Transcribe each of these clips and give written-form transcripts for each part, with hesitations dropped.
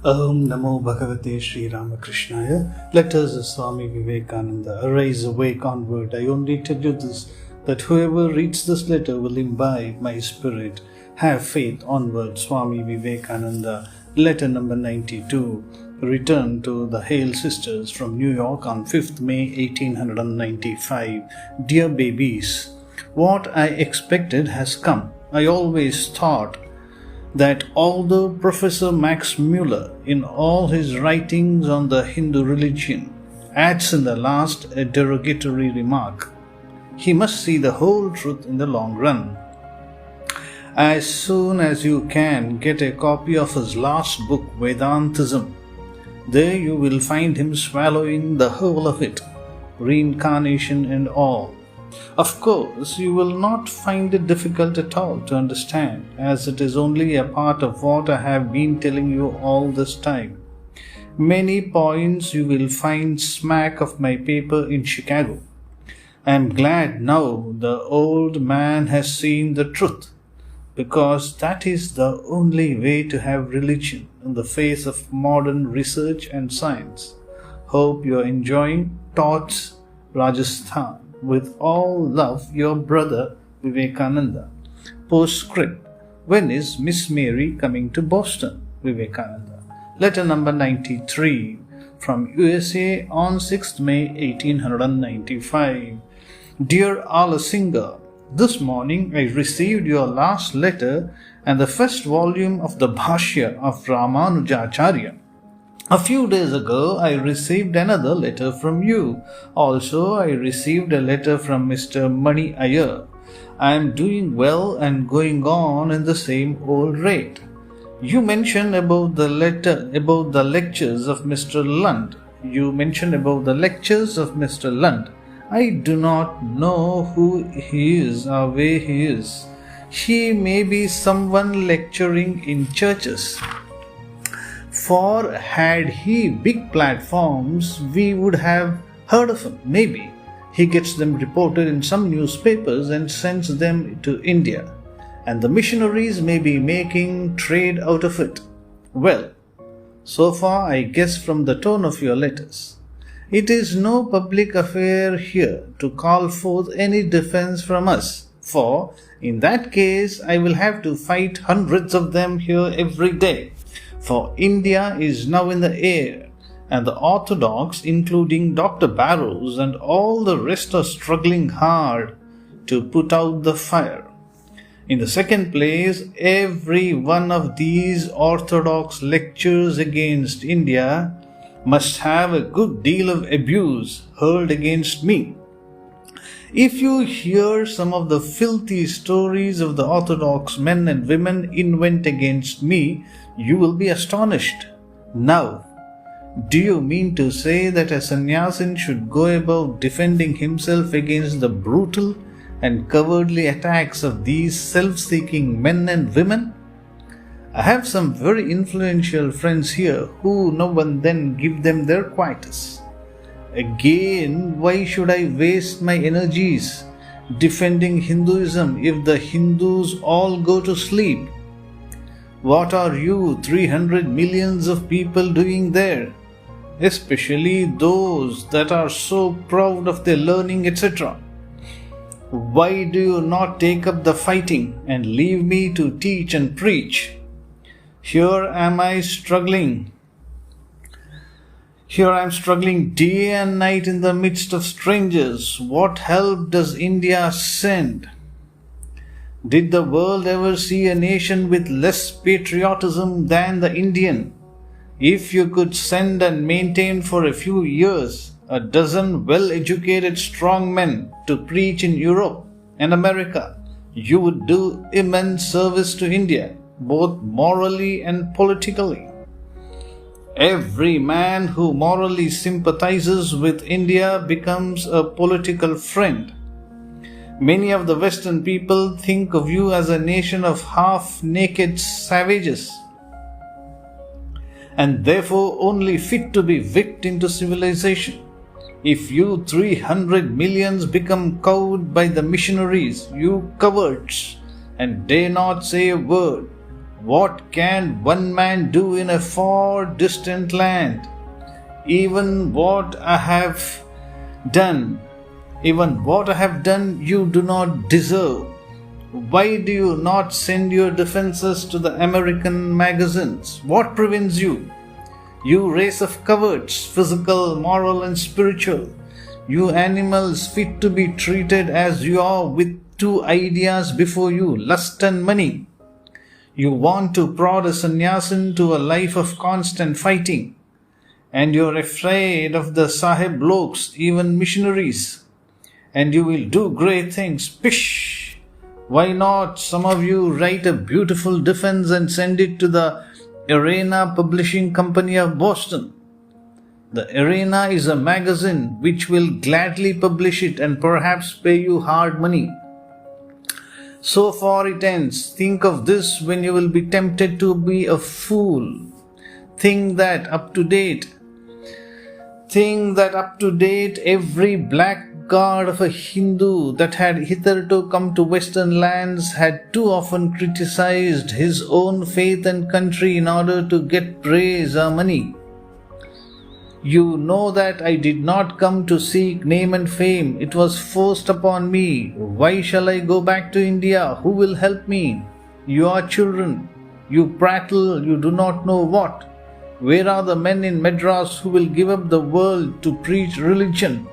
Om Namo Bhagavate Sri Ramakrishna. Let us, Swami Vivekananda, arise, awake, onward. I only tell you this, that whoever reads this letter will imbibe my spirit. Have faith, onward, Swami Vivekananda. Letter number 92. Return to the Hale Sisters from New York on 5th May 1895. Dear babies, what I expected has come. I always thought that although Professor Max Muller, in all his writings on the Hindu religion, adds in the last a derogatory remark, he must see the whole truth in the long run. As soon as you can get a copy of his last book, Vedantism, there you will find him swallowing the whole of it, reincarnation and all. Of course, you will not find it difficult at all to understand, as it is only a part of what I have been telling you all this time. Many points you will find smack of my paper in Chicago. I am glad now the old man has seen the truth, because that is the only way to have religion in the face of modern research and science. Hope you are enjoying Thoughts, Rajasthan. With all love, your brother Vivekananda. Postscript. When is Miss Mary coming to Boston? Vivekananda. Letter number 93 from USA on 6th May 1895. Dear Alasinga, this morning I received your last letter and the first volume of the Bhashya of Ramanujacharya. A few days ago, I received another letter from you. Also, I received a letter from Mr. Mani Iyer. I am doing well and going on in the same old rate. You mentioned about the lectures of Mr. Lund. I do not know who he is or where he is. He may be someone lecturing in churches. For had he big platforms, we would have heard of him. Maybe he gets them reported in some newspapers and sends them to India, and the missionaries may be making trade out of it. Well, so far I guess from the tone of your letters, it is no public affair here to call forth any defense from us, for in that case I will have to fight hundreds of them here every day. For India is now in the air, and the orthodox, including Dr. Barrows and all the rest, are struggling hard to put out the fire. In the second place, every one of these orthodox lectures against India must have a good deal of abuse hurled against me. If you hear some of the filthy stories of the orthodox men and women invent against me, you will be astonished. Now, do you mean to say that a sannyasin should go about defending himself against the brutal and cowardly attacks of these self-seeking men and women? I have some very influential friends here who now and then give them their quietus. Again, why should I waste my energies defending Hinduism if the Hindus all go to sleep? What are you 300 millions of people doing there? Especially those that are so proud of their learning, etc. Why do you not take up the fighting and leave me to teach and preach? Here I am struggling day and night in the midst of strangers. What help does India send? Did the world ever see a nation with less patriotism than the Indian? If you could send and maintain for a few years a dozen well-educated strong men to preach in Europe and America, you would do immense service to India, both morally and politically. Every man who morally sympathizes with India becomes a political friend. Many of the Western people think of you as a nation of half-naked savages, and therefore only fit to be whipped into civilization. If you 300 millions become cowed by the missionaries, you cowards, and dare not say a word, What can one man do in a far distant land? Even what I have done, you do not deserve. Why do you not send your defenses to the American magazines? What prevents you? You race of cowards, physical, moral and spiritual. You animals fit to be treated as you are with two ideas before you, lust and money. You want to prod a sannyasin to a life of constant fighting. And you're afraid of the Sahib blokes, even missionaries. And you will do great things. Pish! Why not some of you write a beautiful defense and send it to the Arena Publishing Company of Boston? The Arena is a magazine which will gladly publish it and perhaps pay you hard money. So far it ends. Think of this when you will be tempted to be a fool. Think that up to date every blackguard of a Hindu that had hitherto come to Western lands had too often criticized his own faith and country in order to get praise or money. You know that I did not come to seek name and fame. It was forced upon me. Why shall I go back to India? Who will help me? You are children. You prattle, you do not know what. Where are the men in Madras who will give up the world to preach religion?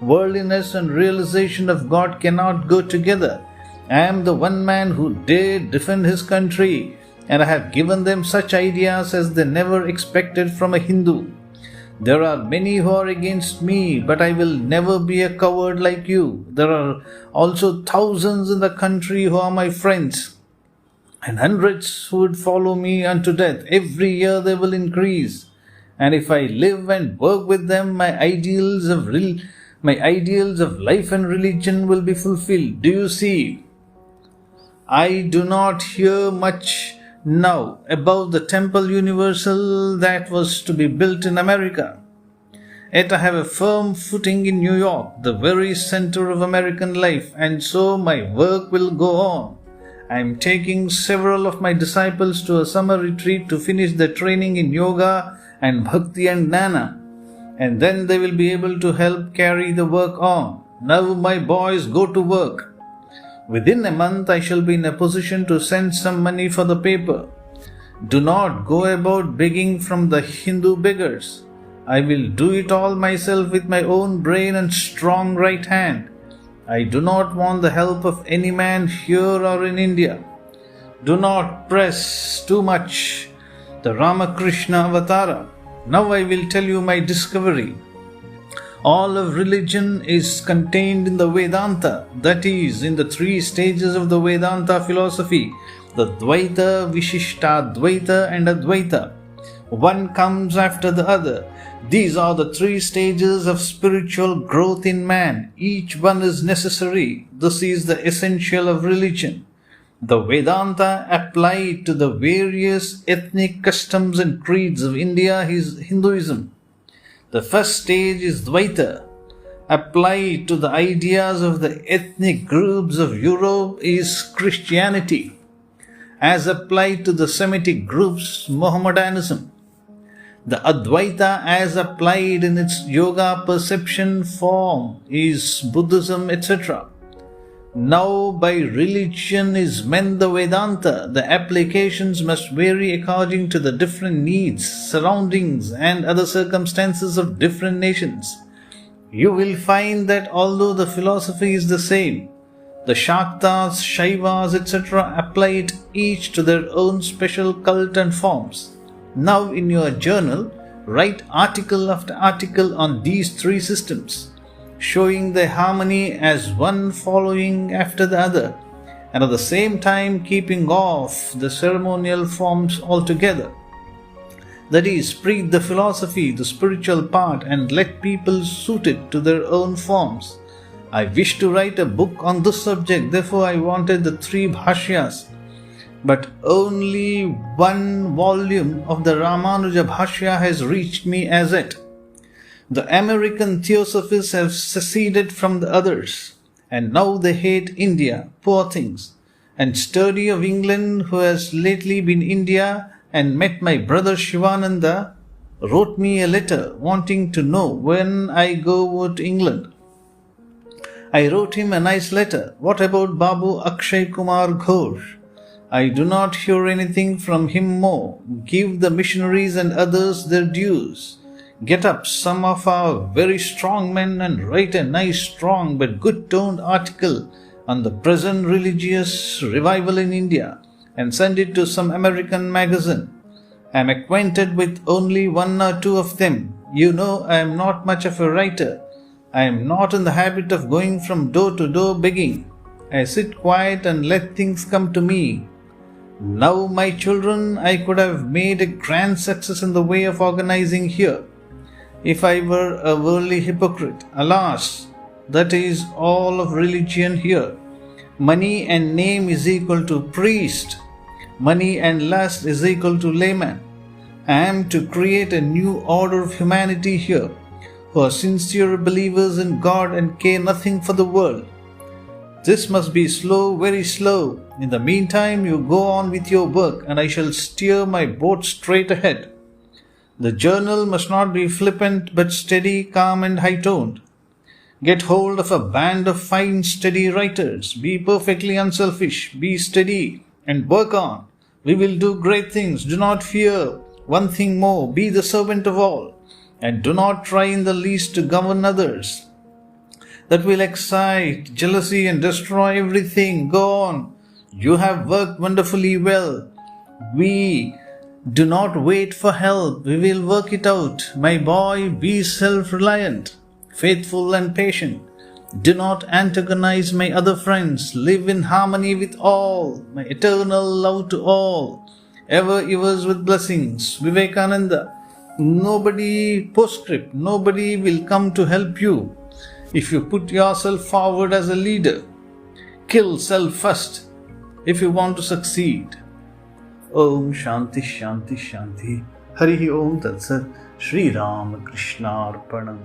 Worldliness and realization of God cannot go together. I am the one man who dared defend his country, and I have given them such ideas as they never expected from a Hindu. There are many who are against me, but I will never be a coward like you. There are also thousands in the country who are my friends, and hundreds who would follow me unto death. Every year they will increase, and if I live and work with them, my ideals of life and religion will be fulfilled. Do you see? I do not hear much now about the Temple Universal that was to be built in America. Yet I have a firm footing in New York, the very center of American life, and so my work will go on. I am taking several of my disciples to a summer retreat to finish their training in yoga and bhakti and jnana, and then they will be able to help carry the work on. Now my boys, go to work. Within a month I shall be in a position to send some money for the paper. Do not go about begging from the Hindu beggars. I will do it all myself with my own brain and strong right hand. I do not want the help of any man here or in India. Do not press too much the Ramakrishna Avatara. Now I will tell you my discovery. All of religion is contained in the Vedanta, that is, in the three stages of the Vedanta philosophy, the Dvaita, Vishishtadvaita and Advaita. One comes after the other. These are the three stages of spiritual growth in man. Each one is necessary. This is the essential of religion. The Vedanta applied to the various ethnic customs and creeds of India is Hinduism. The first stage is Dvaita. Applied to the ideas of the ethnic groups of Europe is Christianity. As applied to the Semitic groups, Mohammedanism. The Advaita, as applied in its yoga perception form, is Buddhism, etc. Now by religion is meant the Vedanta. The applications must vary according to the different needs, surroundings and other circumstances of different nations. You will find that although the philosophy is the same, the Shaktas, Shaivas, etc. apply it each to their own special cult and forms. Now in your journal, write article after article on these three systems, showing the harmony as one following after the other, and at the same time keeping off the ceremonial forms altogether. That is, preach the philosophy, the spiritual part, and let people suit it to their own forms. I wish to write a book on this subject, therefore I wanted the three bhashyas, but only one volume of the Ramanuja Bhashya has reached me as yet. The American theosophists have seceded from the others, and now they hate India, poor things, and Sturdy of England, who has lately been in India and met my brother Shivananda, wrote me a letter wanting to know when I go over to England. I wrote him a nice letter. What about Babu Akshay Kumar Ghosh? I do not hear anything from him more. Give the missionaries and others their dues. Get up some of our very strong men and write a nice, strong but good-toned article on the present religious revival in India and send it to some American magazine. I am acquainted with only one or two of them. You know I am not much of a writer. I am not in the habit of going from door to door begging. I sit quiet and let things come to me. Now, my children, I could have made a grand success in the way of organizing here, if I were a worldly hypocrite. Alas, that is all of religion here. Money and name is equal to priest. Money and lust is equal to layman. I am to create a new order of humanity here, who are sincere believers in God and care nothing for the world. This must be slow, very slow. In the meantime, you go on with your work, and I shall steer my boat straight ahead. The journal must not be flippant, but steady, calm, and high-toned. Get hold of a band of fine, steady writers. Be perfectly unselfish. Be steady and work on. We will do great things. Do not fear. One thing more, be the servant of all, and do not try in the least to govern others. That will excite jealousy and destroy everything. Go on. You have worked wonderfully well. Do not wait for help. We will work it out. My boy, be self-reliant, faithful and patient. Do not antagonize my other friends. Live in harmony with all. My eternal love to all. Ever yours with blessings. Vivekananda. Nobody will come to help you if you put yourself forward as a leader. Kill self first if you want to succeed. Om Shanti Shanti Shanti. Harihi Om Tat Sat. Sri Ramakrishna Arpanam.